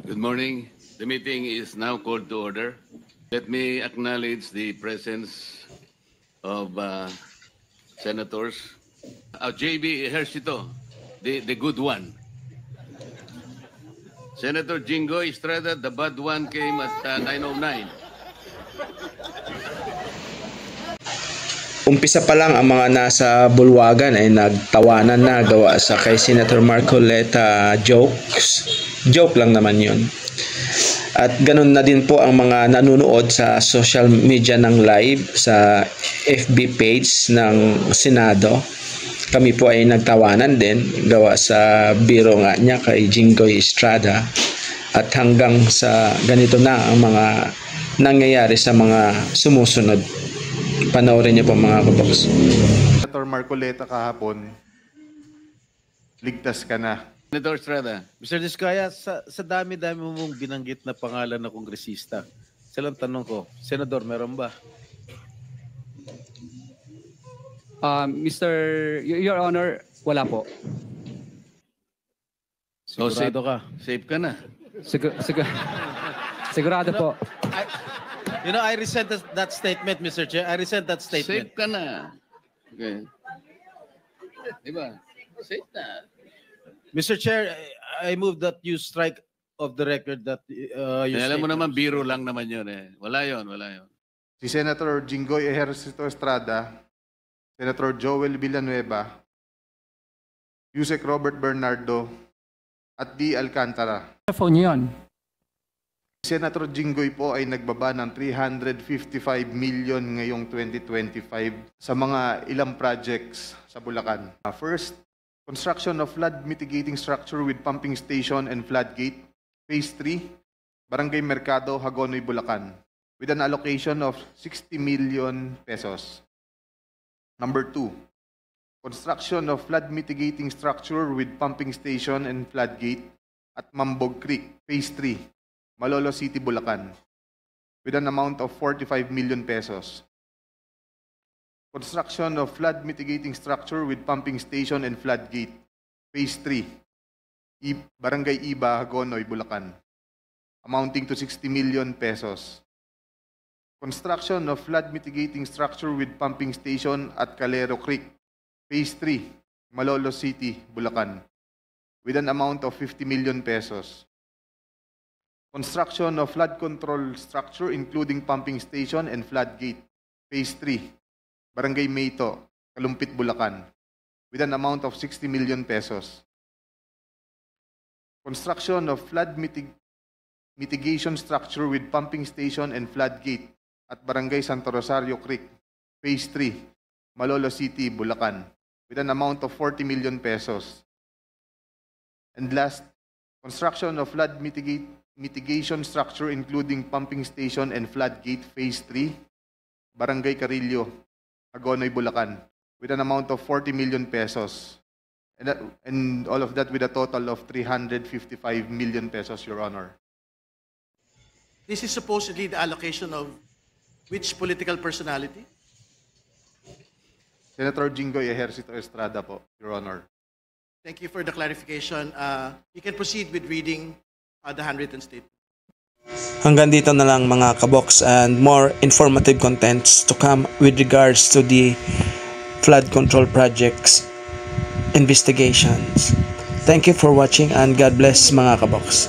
Good morning. The meeting is now called to order. Let me acknowledge the presence of senators. JB Ejercito, the good one. Senator Jingo Estrada, the bad one, came at 9:09. Umpisa pa lang ang mga nasa bulwagan ay nagtawanan na gawa sa kay Senator Marcoleta jokes. Joke lang naman yun. At ganun na din po ang mga nanonood sa social media ng live sa FB page ng Senado. Kami po ay nagtawanan din gawa sa biro nga niya kay Jingoy Estrada. At hanggang sa ganito na ang mga nangyayari sa mga sumusunod. Panoorin niyo po mga kaboks. Senator Marcoleta kahapon, ligtas ka na. Senator Estrada. Mr. Diskaya, sa dami-dami mong binanggit na pangalan na kongresista, silang tanong ko, Senador, meron ba? Your Honor, wala po. Sigurado ka? Safe ka na. Sigurado po. I resent that statement, Mr. Chair. I resent that statement. Safe ka na. Okay. Diba? Safe na. Mr. Chair, I move that you strike of the record that Alam mo naman, biro lang naman yun eh. Wala yun. Si Senator Jingoy Ejercito Estrada, Senator Joel Villanueva, Yusek Robert Bernardo, at D. Alcantara. Phone yun. Senator Jingoy po ay nagbaba ng 355 million ngayong 2025 sa mga ilang projects sa Bulacan. First, construction of flood mitigating structure with pumping station and floodgate, Phase 3, Barangay Mercado, Hagonoy, Bulacan, with an allocation of 60 million pesos. Number 2, construction of flood mitigating structure with pumping station and floodgate at Mambog Creek, Phase 3, Malolo City, Bulacan, with an amount of 45 million pesos. Construction of flood mitigating structure with pumping station and floodgate, Phase 3, Barangay Iba, Hagonoy, Bulacan, amounting to 60 million pesos. Construction of flood mitigating structure with pumping station at Calero Creek, Phase 3, Malolo City, Bulacan, with an amount of 50 million pesos. Construction of flood control structure including pumping station and floodgate, Phase 3, Barangay Mayto, Kalumpit, Bulacan, with an amount of 60 million pesos. Construction of flood mitigation structure with pumping station and floodgate at Barangay Santo Rosario Creek, Phase 3, Malolo City, Bulacan, with an amount of 40 million pesos. And last, construction of flood mitigation structure including pumping station and floodgate, Phase 3, Barangay Carillo, Hagonoy, Bulacan, with an amount of 40 million pesos. And all of that with a total of 355 million pesos, Your Honor. This is supposedly the allocation of which political personality? Senator Jingoy Ejercito Estrada po, Your Honor. Thank you for the clarification. You can proceed with reading the handwritten statement. Hanggang dito na lang mga kaboks, and more informative contents to come with regards to the flood control projects investigations. Thank you for watching and God bless mga kaboks.